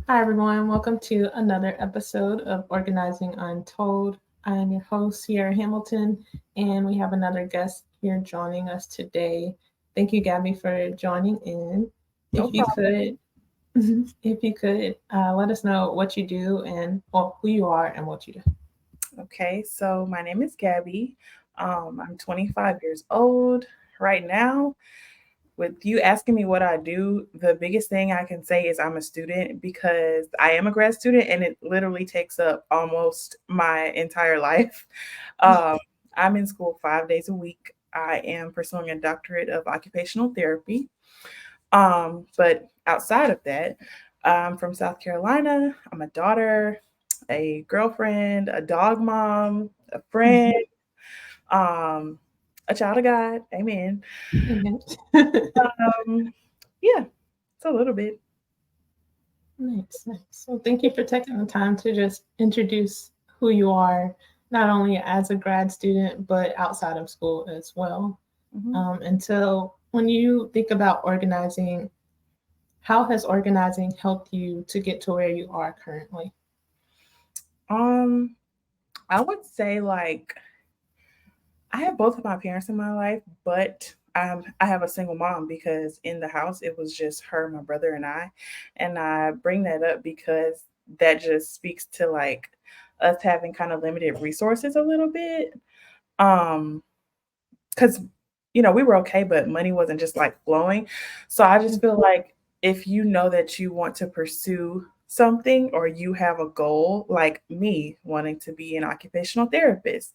Hi, everyone. Welcome to another episode of Organizing Untold. I am your host, Sierra Hamilton, and we have another guest here joining us today. Thank you, Gabby, for joining in. If No you problem. could, if you could, let us know what you do and well, who you are and what you do. Okay, so my name is Gabby. I'm 25 years old right now. With you asking me what I do, the biggest thing I can say is I'm a student because I am a grad student and it literally takes up almost my entire life. Um, I'm in school 5 days a week. I am pursuing a doctorate of occupational therapy. But outside of that, I'm from South Carolina. I'm a daughter, a girlfriend, a dog mom, a friend, um, a child of God. Amen. Amen. Um, yeah, it's a little bit. Nice, nice. So thank you for taking the time to just introduce who you are, not only as a grad student, but outside of school as well. Mhm. And so when you think about organizing, how has organizing helped you to get to where you are currently? Um, I would say like I have both of my parents in my life, but I have a single mom because in the house it was just her, my brother, and I. And I bring that up because that just speaks to like us having kind of limited resources a little bit. Um, because we were okay, but money wasn't just like flowing. So I just feel like if you know that you want to pursue something or you have a goal, like me wanting to be an occupational therapist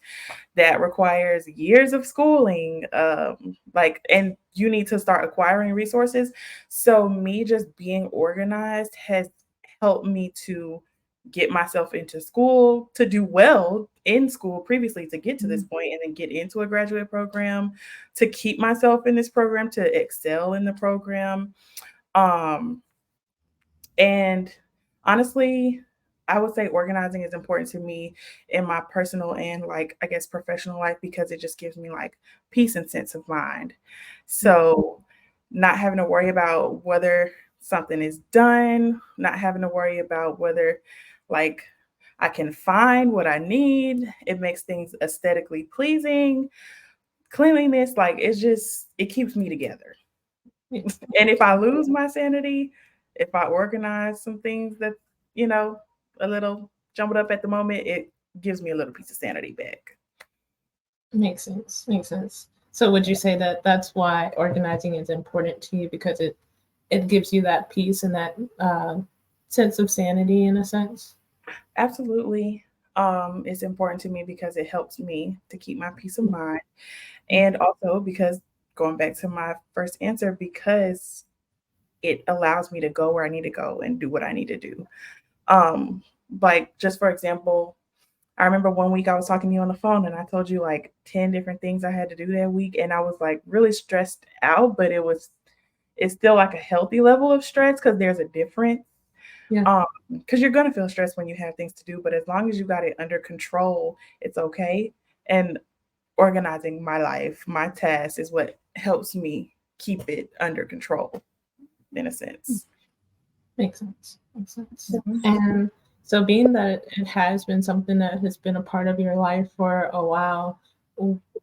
that requires years of schooling, and you need to start acquiring resources. So me just being organized has helped me to get myself into school, to do well in school previously, to get to this Mhm. point and then get into a graduate program, to keep myself in this program, to excel in the program. um and honestly, I would say organizing is important to me in my personal and, like, I guess professional life because it just gives me like peace and sense of mind. So not having to worry about whether something is done, not having to worry about whether like I can find what I need. It makes things aesthetically pleasing. Cleanliness, like it keeps me together. Makes And if sense. I lose my sanity, if I organize some things that, you know, a little jumbled up at the moment, it gives me a little piece of sanity back. Makes sense. Makes sense. So would you say that that's why organizing is important to you because it gives you that peace and that sense of sanity in a sense? Absolutely. It's important to me because it helps me to keep my peace of mind. And also because going back to my first answer, because it allows me to go where I need to go and do what I need to do. Um, like just for example, I remember one week I was talking to you on the phone and I told you like 10 different things I had to do that week. And I was like really stressed out, but it's still like a healthy level of stress because there's a difference. Yeah. Um, because you're gonna feel stressed when you have things to do, but as long as you got it under control, it's okay. And organizing my life, my tasks is what helps me keep it under control in a sense. Makes sense. Makes sense. Mhm. And so, being that it has been something that has been a part of your life for a while,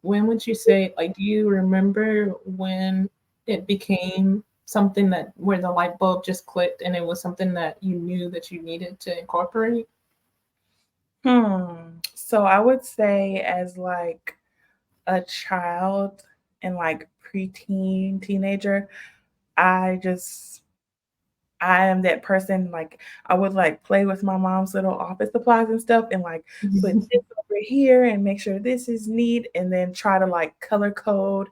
when would you say, like, do you remember when it became something that where the light bulb just clicked and it was something that you knew that you needed to incorporate? So I would say as like a child and like preteen, teenager, I just I am that person like I would like play with my mom's little office supplies and stuff and like put this over here and make sure this is neat and then try to like color code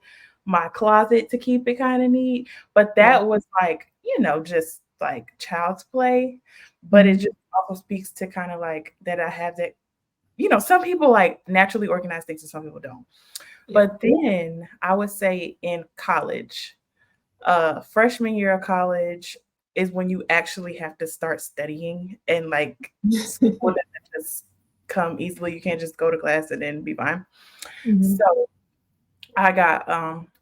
my closet to keep it kind of neat. But Yeah. that was like, just like child's play. But it Mhm. just also speaks to kind of like that I have that, some people like naturally organize things and some people don't. Yeah. But then I would say in college, freshman year of college is when you actually have to start studying and like school doesn't just come easily. You can't just go to class and then be fine. Mhm. So I got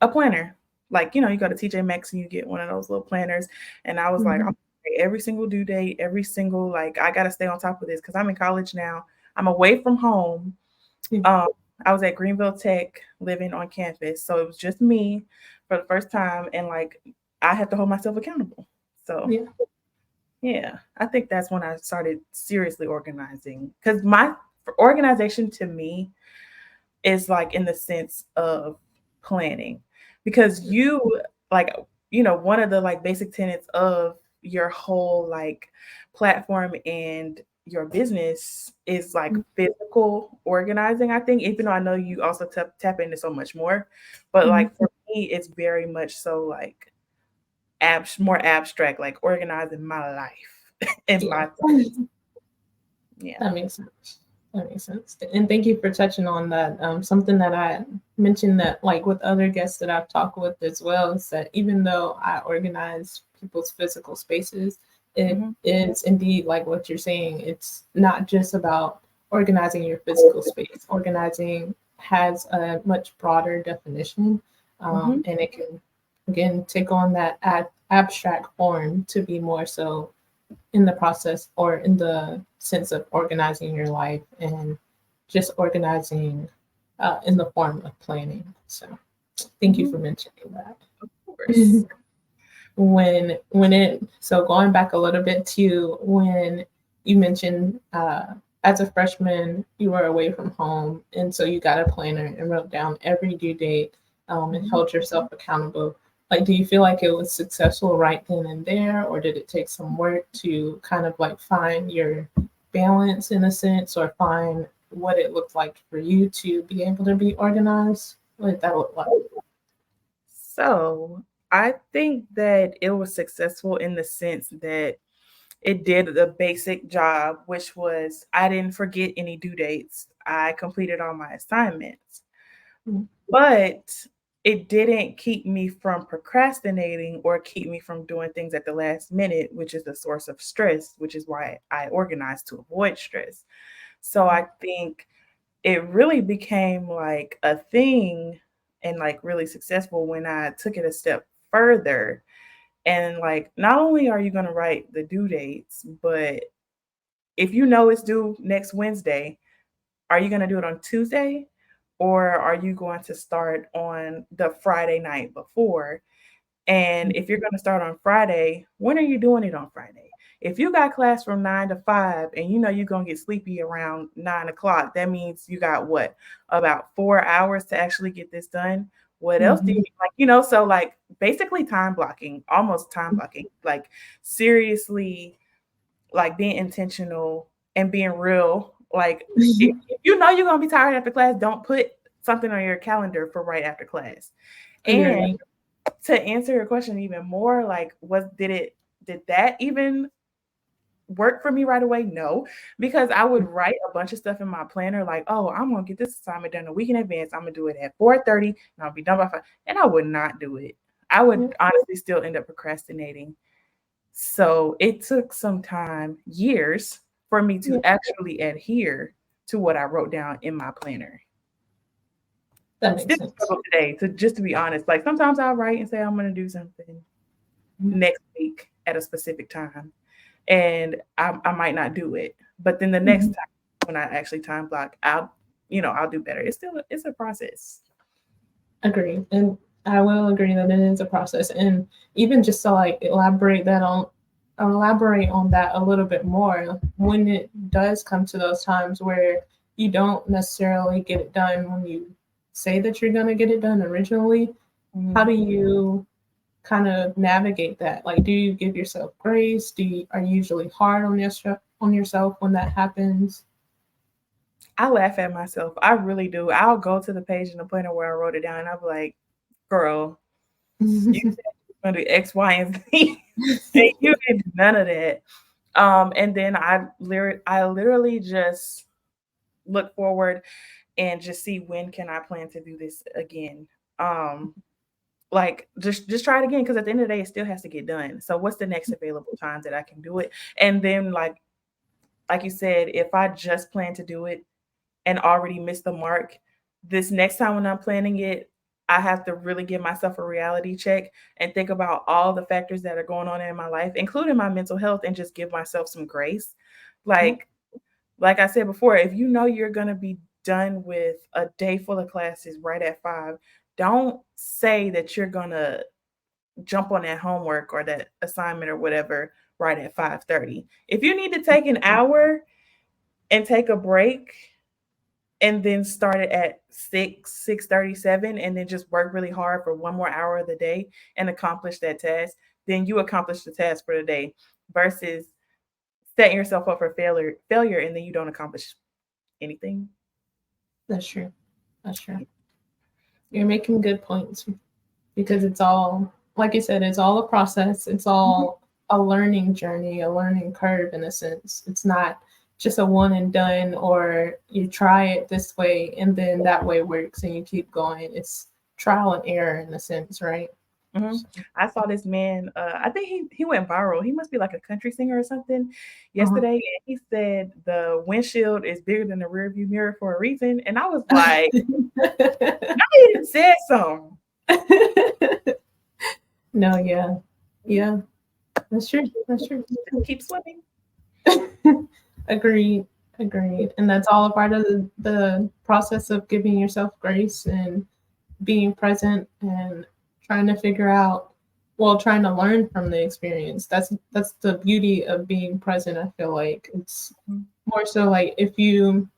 a planner. Like, you go to TJ Maxx and you get one of those little planners. And I was like, I'm Mhm. gonna every single due date, every single like I gotta stay on top of this because I'm in college now. I'm away from home. Yeah. Um, I was at Greenville Tech living on campus, so it was just me for the first time, and like I have to hold myself accountable. So Yeah. yeah, I think that's when I started seriously organizing because my for organization to me is like in the sense of planning because you like one of the like basic tenets of your whole like platform and your business is like physical organizing. I think even though I know you also tap into so much more, but Mhm. like for me it's very much so like more abstract, like organizing my life and Yeah. my thoughts. Yeah. That makes sense. That makes sense. And thank you for touching on that. Something that I mentioned that, like with other guests that I've talked with as well, is that even though I organize people's physical spaces, it Hmm. is indeed like what you're saying. It's not just about organizing your physical space. Organizing has a much broader definition, Hmm. and it can, again, take on that abstract form to be more so in the process or in the sense of organizing your life and just organizing in the form of planning. So thank you Hmm. for mentioning that. Of course. When it so going back a little bit to when you mentioned as a freshman you were away from home and so you got a planner and wrote down every due date and Mhm. held yourself accountable, like do you feel like it was successful right then and there, or did it take some work to kind of like find your balance in a sense, or find what it looked like for you to be able to be organized? What did that look like? So I think that it was successful in the sense that it did the basic job, which was I didn't forget any due dates. I completed all my assignments, Mm-hmm. but it didn't keep me from procrastinating or keep me from doing things at the last minute, which is a source of stress, which is why I organized to avoid stress. So I think it really became like a thing and like really successful when I took it a step further. And like, not only are you going to write the due dates, but if you know it's due next Wednesday, are you going to do it on Tuesday or are you going to start on the Friday night before? And if you're going to start on Friday, when are you doing it on Friday? If you got class from 9 to 5 and you know you're going to get sleepy around 9 o'clock, that means you got what, about 4 hours to actually get this done. What else do you Mm-hmm. like? So like basically time blocking, almost time blocking, like seriously, like being intentional and being real. Like if you know you're going to be tired after class, don't put something on your calendar for right after class. And Agree. to answer your question even more, like, did that even work for me right away? No, because I would write a bunch of stuff in my planner, like, oh, I'm gonna get this assignment done a week in advance. I'm gonna do it at 4:30, and I'll be done by 5. And I would not do it. I would Yeah. honestly still end up procrastinating. So it took some time, years, for me to Yeah. actually adhere to what I wrote down in my planner. That makes Still sense. struggle today, to just to be honest. Like sometimes I'll write and say I'm gonna do something Mhm. next week at a specific time, and I might not do it. But then the next Mhm. time when I actually time block, I'll do better. It's a process. Agree. And I will agree that it is a process. And even just to like elaborate on that a little bit more, when it does come to those times where you don't necessarily get it done when you say that you're gonna get it done originally, how Mhm. do you kind of navigate that? Like, do you give yourself grace? Are you usually hard on yourself when that happens? I laugh at myself. I really do. I'll go to the page in the planner where I wrote it down, and I'll be like, "Girl, you said you were gonna do X, Y, and Z, and you did none of that." And then I literally just look forward and just see when can I plan to do this again. Um, like just try it again because at the end of the day, it still has to get done. So what's the next available time that I can do it? And then like you said, if I just plan to do it and already missed the mark, this next time when I'm planning it, I have to really give myself a reality check and think about all the factors that are going on in my life, including my mental health, and just give myself some grace. Yeah, Like I said before, if you know you're going to be done with a day full of classes right at 5, don't say that you're going to jump on that homework or that assignment or whatever right at 5:30. If you need to take an hour and take a break and then start it at 6:37 and then just work really hard for one more hour of the day and accomplish that task, then you accomplish the task for the day versus setting yourself up for failure and then you don't accomplish anything. that's true. That's true. Yeah. You're making good points because it's all, like you said, it's all a process. It's all a learning journey, a learning curve in a sense. It's not just a one and done, or you try it this way and then that way works and you keep going. It's trial and error in a sense, right? Mhm. I saw this man. I think he went viral. He must be like a country singer or something. Uh-huh. Yesterday, and he said the windshield is bigger than the rearview mirror for a reason. And I was like, "No, he didn't say something." No, yeah. Yeah, that's true. That's true. Just keep swimming. Agreed. Agreed. And that's all a part of the process of giving yourself grace and being present and trying to figure out, well, trying to learn from the experience. That's the beauty of being present. I feel like it's Mhm. more so like if you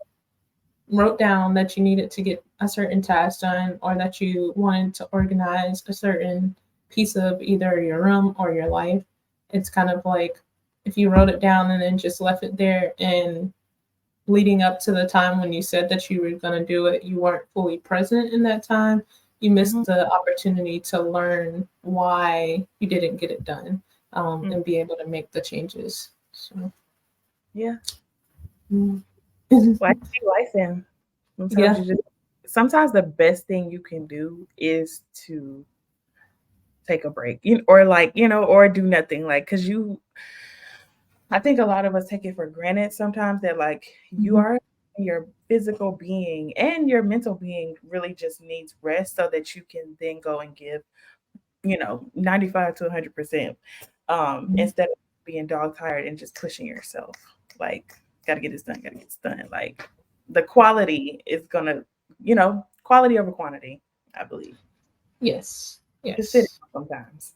wrote down that you needed to get a certain task done or that you wanted to organize a certain piece of either your room or your life, it's kind of like if you wrote it down and then just left it there, and leading up to the time when you said that you were going to do it, you weren't fully present in that time. You missed Mhm. the opportunity to learn why you didn't get it done, Mm. and be able to make the changes. So, Yeah, mm. life be life, and sometimes Yeah, you just sometimes the best thing you can do is to take a break, or like or do nothing, like because you I think a lot of us take it for granted sometimes that like you mhm. are your physical being and your mental being really just needs rest so that you can then go and give 95 to 100% Mhm. instead of being dog tired and just pushing yourself like gotta get this done, gotta get this done. Like the quality is gonna quality over quantity, I believe. Yes, Just sit yes. down sometimes.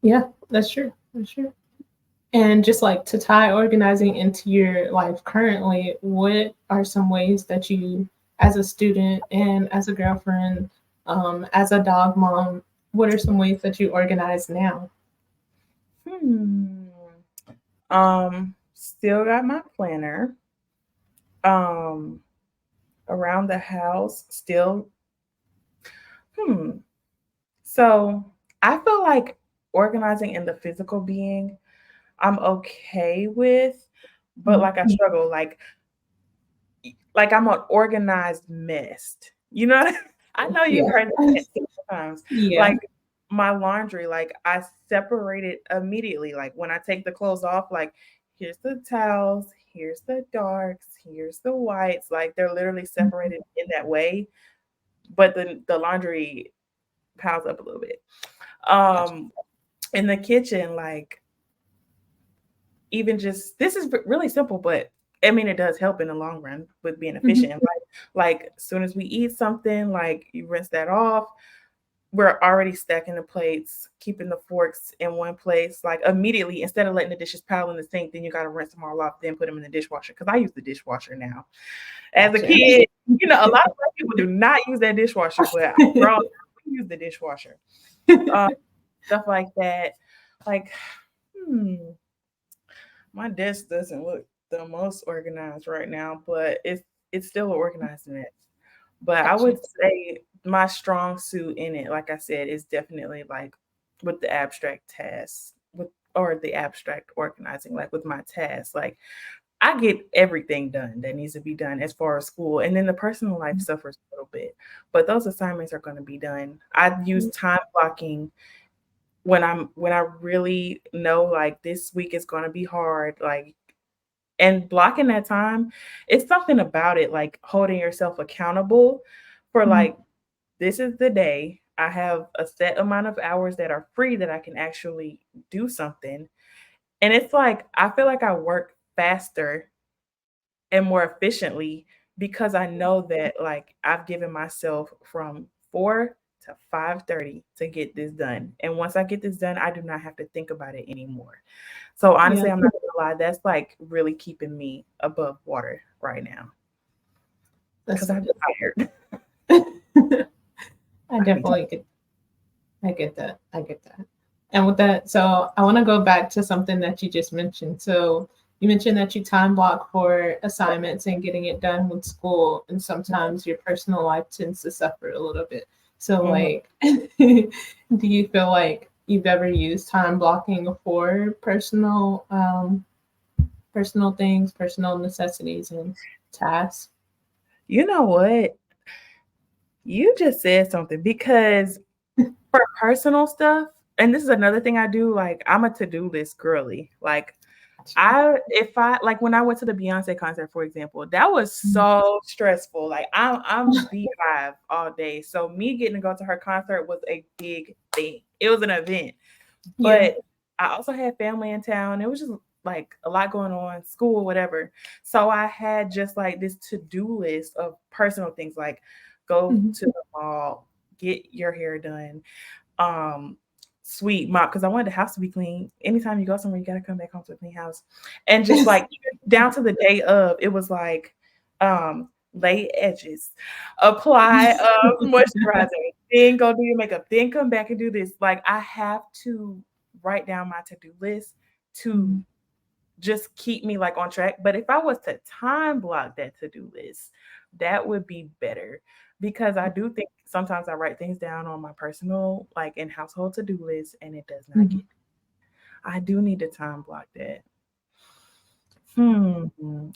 Yeah, that's true. That's true. And just like to tie organizing into your life currently, what are some ways that you, as a student and as a girlfriend, as a dog mom, what are some ways that you organize now? Hmm. Still got my planner. Um, around the house, still. Hmm. So I feel like organizing in the physical being, I'm okay with, but Mhm. like I struggle, like I'm an organized mess. You know, I know you've Yeah. heard that several times. Yeah. Like my laundry, like I separate it immediately. Like when I take the clothes off, like here's the towels, here's the darks, here's the whites. Like they're literally Mhm. separated in that way. But the laundry piles up a little bit. Gotcha. Um, in the kitchen, like even just this is really simple, but I mean it does help in the long run with being Mhm. efficient. Like as soon as we eat something, like you rinse that off. We're already stacking the plates, keeping the forks in one place, like immediately instead of letting the dishes pile in the sink, then you got to rinse them all off, then put them in the dishwasher. Because I use the dishwasher now. As a Gotcha. kid, a lot of black people do not use that dishwasher, but I grown we use the dishwasher. Um, Stuff like that. Like, hmm, my desk doesn't look the most organized right now, but it's still an organized mess. But I Gotcha. would say my strong suit in it, like I said, is definitely like with the abstract tasks, with or the abstract organizing, like with my tasks. Like I get everything done that needs to be done as far as school, and then the personal life suffers a little bit. But those assignments are going to be done. I use time blocking when I really know like this week is going to be hard, like and blocking that time. It's something about it, like holding yourself accountable for Mhm. like this is the day. I have a set amount of hours that are free that I can actually do something. And it's like I feel like I work faster and more efficiently because I know that like I've given myself from 4 to 5:30 to get this done. And once I get this done, I do not have to think about it anymore. So Yeah. honestly, I'm not gonna lie, that's like really keeping me above water right now That's because I'm tired. I I be tired. definitely I get that. I get that. And with that, so I want to go back to something that you just mentioned. So you mentioned that you time block for assignments and getting it done with school, and sometimes your personal life tends to suffer a little bit. So, Mhm. like, do you feel like you've ever used time blocking for personal things, personal necessities, and tasks? You know what? You just said something because for personal stuff, and this is another thing I do, like I'm a to-do list girly. Like I if I like when I went to the Beyonce concert, for example, that was so stressful. Like I'm beehive all day. So me getting to go to her concert was a big thing. It was an event. Yeah. But I also had family in town. It was just like a lot going on, school, whatever. So I had just like this to-do list of personal things like go Mhm. to the mall, get your hair done, um sweep mop because I wanted the house to be clean. Anytime you go somewhere, you gotta come back home to a clean house. And just like even down to the day of, it was like lay edges, apply moisturizer, then go do your makeup, then come back and do this. Like I have to write down my to-do list to Mhm. just keep me like on track. But if I was to time block that to-do list, that would be better because I do think sometimes I write things down on my personal like in household to-do list and it does not Mhm. get. I do need to time block that. Hmm.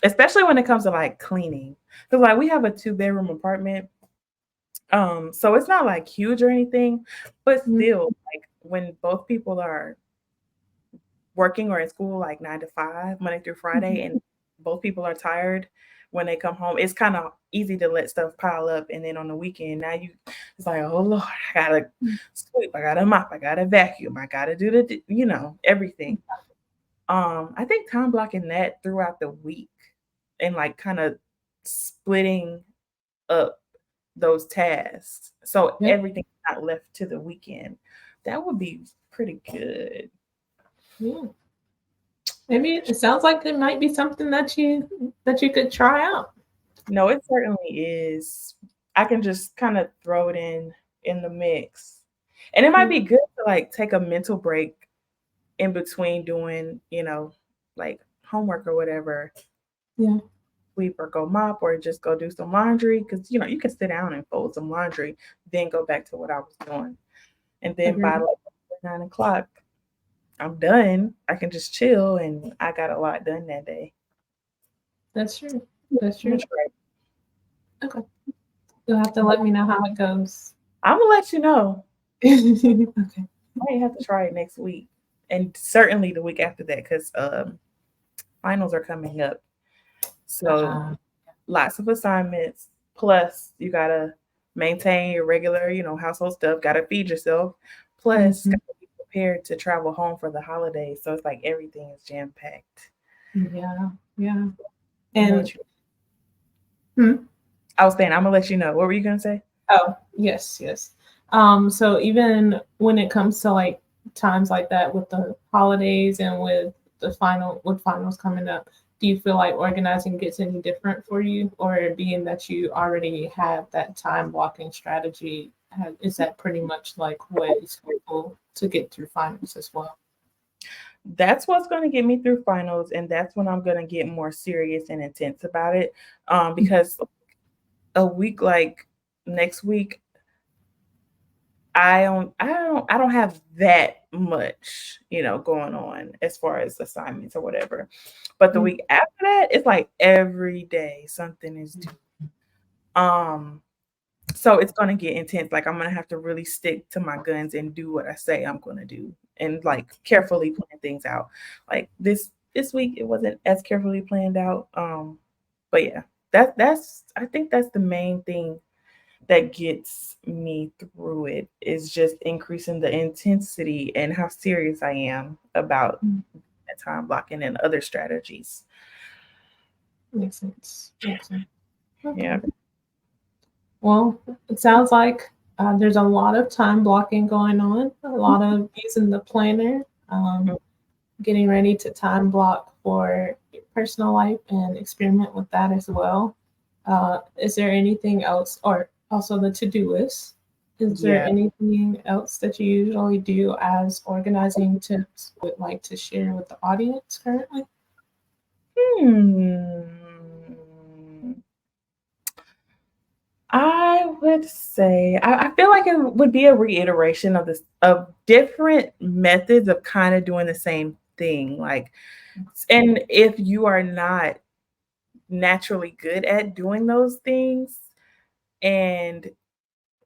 Especially when it comes to like cleaning. Because like we have a two-bedroom apartment. So it's not like huge or anything, but Mhm. still like when both people are working or at school like 9 to 5, Monday through Mhm. Friday, and both people are tired when they come home, it's kind of easy to let stuff pile up. And then on the weekend, now it's like, oh Lord, I gotta sweep, I gotta mop, I gotta vacuum, I gotta do everything. I think time blocking that throughout the week and like kind of splitting up those tasks so Yep. everything's not left to the weekend. That would be pretty good. Yeah. Maybe it sounds like it might be something that you could try out. No, it certainly is. I can just kind of throw it in the mix. And it might Yeah. be good to like take a mental break in between doing, like homework or whatever, Yeah. sweep or go mop or just go do some laundry because you can sit down and fold some laundry, then go back to what I was doing. And then by Agreed. like 9 o'clock, I'm done. I can just chill and I got a lot done that day. That's true. That's I'm gonna true. try. Okay. You'll have to let me know how it goes. I'm gonna let you know. Okay. I might have to try it next week, and certainly the week after that, because finals are coming up. So Uh, lots of assignments. Plus, you gotta maintain your regular, household stuff. Gotta feed yourself. Plus, mhm. gotta be prepared to travel home for the holidays. So it's like everything is jam packed. Yeah. Yeah. I'm gonna And let you. hmm? I was saying I'm gonna let you know. What were you gonna say? Oh, yes, yes. So even when it comes to like times like that with the holidays and with finals coming up, do you feel like organizing gets any different for you, or being that you already have that time blocking strategy, is that pretty much like what is helpful to get through finals as well? That's what's going to get me through finals, and that's when I'm going to get more serious and intense about it. Because a week like next week, I don't have that much, going on as far as assignments or whatever. But the Mm, week after that, it's like every day something is due. Um, so it's gonna get intense. Like I'm gonna have to really stick to my guns and do what I say I'm gonna do, and like carefully plan things out. Like this week, it wasn't as carefully planned out. But yeah, that's I think that's the main thing that gets me through it is just increasing the intensity and how serious I am about Mm, time blocking and other strategies. makes sense. Makes sense. Yeah. Okay. Well, it sounds like there's a lot of time blocking going on, a lot of using the planner, getting ready to time block for your personal life and experiment with that as well. Is there anything else, or also the to do list? Is there Yeah. anything else that you usually do as organizing tips would like to share with the audience currently? Hmm. I would say I feel like it would be a reiteration of this of different methods of kind of doing the same thing. Like, and if you are not naturally good at doing those things and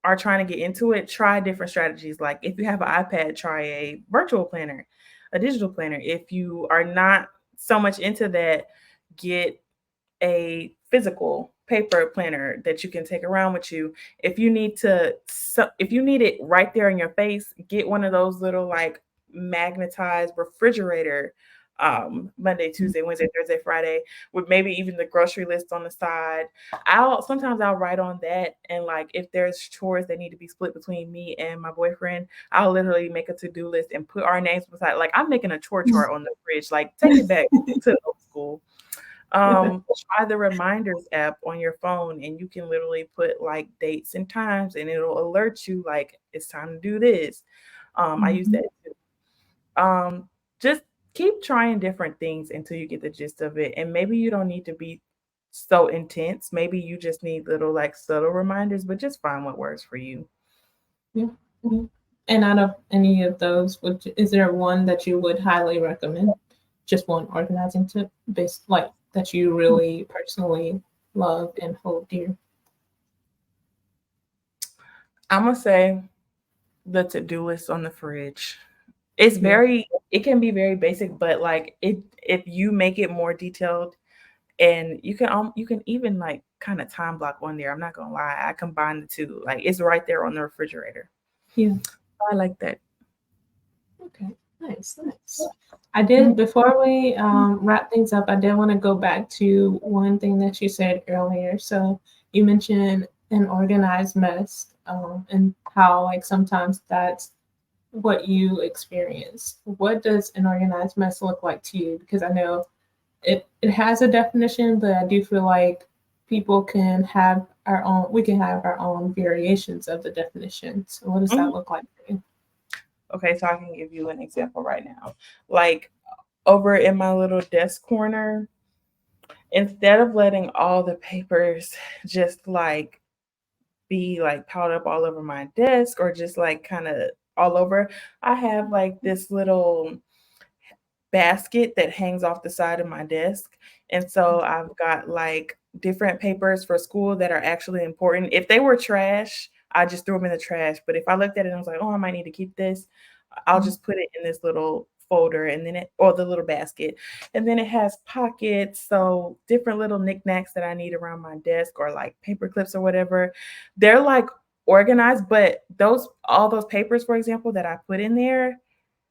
are trying to get into it, try different strategies. Like if you have an iPad, try a virtual planner, a digital planner. If you are not so much into that, get a physical paper planner that you can take around with you. If you need to, if you need it right there in your face, get one of those little like magnetized refrigerator. Monday, Tuesday, Wednesday, Thursday, Friday, with maybe even the grocery list on the side. I'll write on that, and like if there's chores that need to be split between me and my boyfriend, I'll literally make a to-do list and put our names beside. Like I'm making a chore chart on the fridge. Like take it back to old school. Try the reminders app on your phone, and you can literally put like dates and times, and it'll alert you like it's time to do this. I use Mhm. that too. Just keep trying different things until you get the gist of it, and maybe you don't need to be so intense. Maybe you just need little like subtle reminders, but just find what works for you. Yeah. Yeah. And out of any of those, is there one that you would highly recommend? Just one organizing tip, based like that you really personally love and hold dear. I'm gonna say the to-do list on the fridge. It's Yeah. very it can be very basic, but like it if you make it more detailed and you can even like kind of time block on there. I'm not gonna lie, I combine the two. Like it's right there on the refrigerator. Yeah. I like that. Okay. Nice. Nice. I did before we wrap things up. I did want to go back to one thing that you said earlier. So you mentioned an organized mess, and how like sometimes that's what you experience. What does an organized mess look like to you? Because I know it has a definition, but I do feel like people can have our own. We can have our own variations of the definition. So what does that Mhm. look like for you? Okay, so I can give you an example right now. Like over in my little desk corner, instead of letting all the papers just like be like piled up all over my desk or just like kind of all over, I have like this little basket that hangs off the side of my desk. And so I've got like different papers for school that are actually important. If they were trash, I just threw them in the trash. But if I looked at it and was like, oh, I might need to keep this, I'll Mhm. just put it in this little folder and then it or the little basket. And then it has pockets. So different little knickknacks that I need around my desk or like paper clips or whatever. They're like organized, but those all those papers, for example, that I put in there,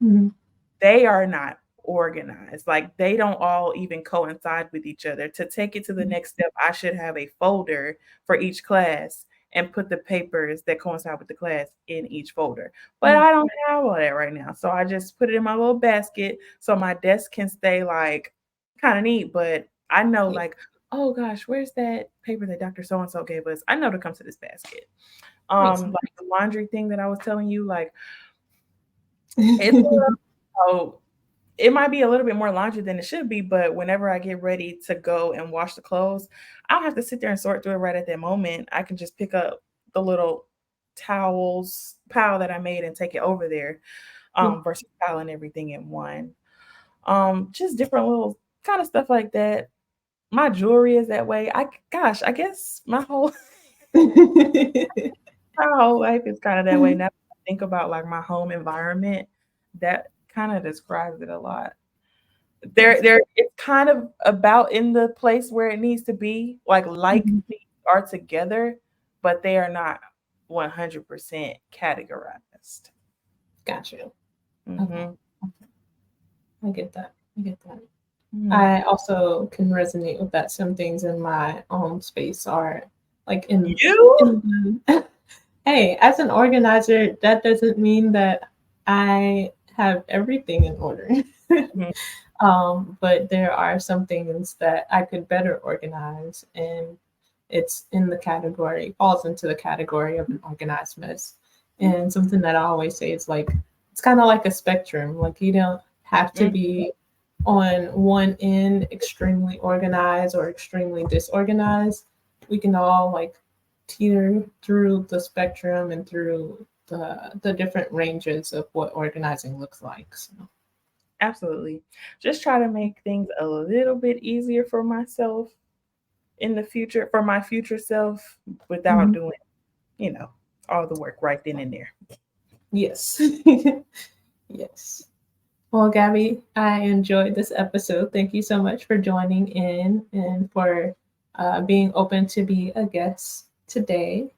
Mhm. they are not organized. Like they don't all even coincide with each other. To take it to the next step, I should have a folder for each class and put the papers that coincide with the class in each folder. But Yeah. I don't have all that right now. So I just put it in my little basket so my desk can stay like kind of neat, but I know Yeah. like, oh gosh, where's that paper that Dr. So and so gave us? I know to come to this basket. Makes sense. Like the laundry thing that I was telling you, like it's oh, it might be a little bit more laundry than it should be, but whenever I get ready to go and wash the clothes, I don't have to sit there and sort through it right at that moment. I can just pick up the little towels pile that I made and take it over there, Yeah. versus piling everything in one. Just different little kind of stuff like that. My jewelry is that way. Gosh, I guess my whole life is kind of that way. Now that I think about like my home environment, that kind of describes it a lot. Makes sense. It's kind of about in the place where it needs to be, like Mhm. things are together, but they are not 100% categorized. Gotcha. Okay. Mm-hmm. I get that. I get that. Mm-hmm. I also can resonate with that. Some things in my own space are like You? in the hey, as an organizer, that doesn't mean that I have everything in order. Mhm. But there are some things that I could better organize, and it's in the category, falls into the category of an organized mess. And something that I always say is like, it's kind of like a spectrum. Like, you don't have to be on one end extremely organized or extremely disorganized. We can all like teeter through the spectrum and through the different ranges of what organizing looks like. So. Absolutely. Just try to make things a little bit easier for myself in the future, for my future self, without Mhm. doing, you know, all the work right then and there. Yes. Yes. Well, Gabby, I enjoyed this episode. Thank you so much for joining in and for being open to be a guest today.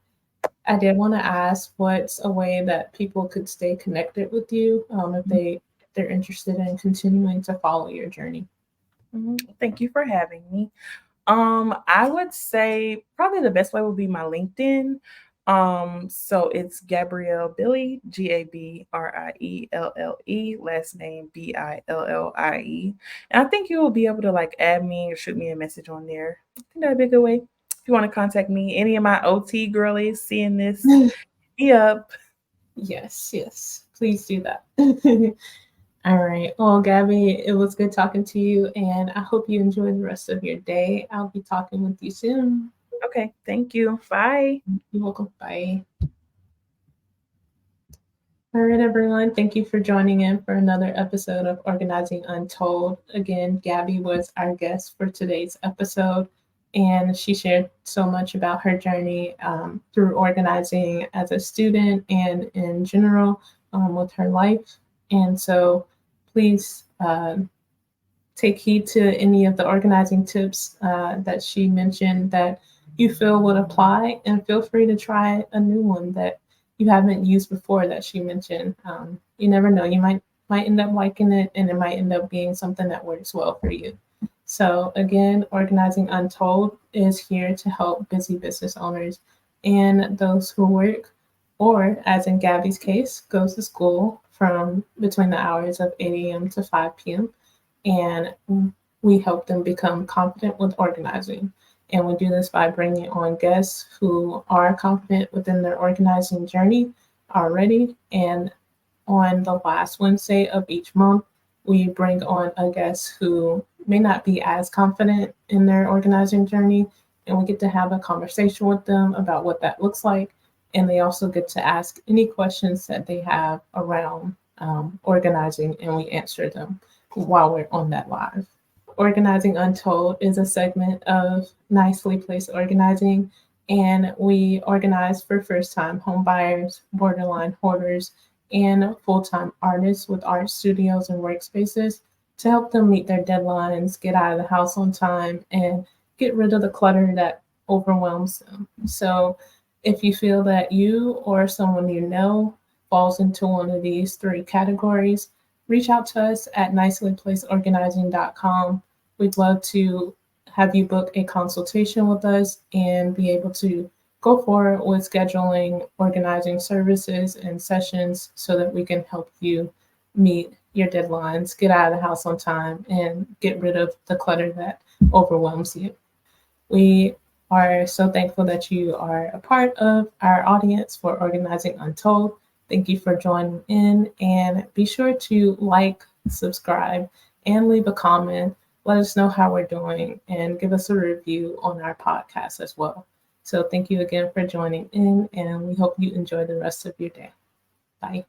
I did want to ask, what's a way that people could stay connected with you if they're interested in continuing to follow your journey? Thank you for having me. I would say probably the best way would be my LinkedIn. So it's Gabrielle Billie, Gabrielle, last name Billie. And I think you will be able to like add me or shoot me a message on there. I think that'd be a good way. If you want to contact me, any of my OT girlies seeing this, be up. Yes, yes. Please do that. All right. Well, Gabby, it was good talking to you, and I hope you enjoy the rest of your day. I'll be talking with you soon. Okay, thank you. Bye. You're welcome. Bye. All right, everyone. Thank you for joining in for another episode of Organizing Untold. Again, Gabby was our guest for today's episode, and she shared so much about her journey through organizing as a student and in general with her life. And so please take heed to any of the organizing tips that she mentioned that you feel would apply, and feel free to try a new one that you haven't used before that she mentioned. You never know, you might end up liking it, and it might end up being something that works well for you. So again, Organizing Untold is here to help busy business owners and those who work, or as in Gabby's case, goes to school from between the hours of 8 a.m. to 5 p.m. And we help them become confident with organizing. And we do this by bringing on guests who are confident within their organizing journey already. And on the last Wednesday of each month, we bring on a guest who may not be as confident in their organizing journey. And we get to have a conversation with them about what that looks like. And they also get to ask any questions that they have around organizing, and we answer them while we're on that live. Organizing Untold is a segment of Nicely Placed Organizing, and we organize for first time homebuyers, borderline hoarders, and full time artists with art studios and workspaces to help them meet their deadlines, get out of the house on time, and get rid of the clutter that overwhelms them. So, if you feel that you or someone you know falls into one of these three categories, reach out to us at nicelyplacedorganizing.com. We'd love to have you book a consultation with us and be able to go forward with scheduling organizing services and sessions so that we can help you meet your deadlines, get out of the house on time, and get rid of the clutter that overwhelms you. We are so thankful that you are a part of our audience for Organizing Untold. Thank you for joining in, and be sure to like, subscribe, and leave a comment. Let us know how we're doing and give us a review on our podcast as well. So, thank you again for joining in, and we hope you enjoy the rest of your day. Bye.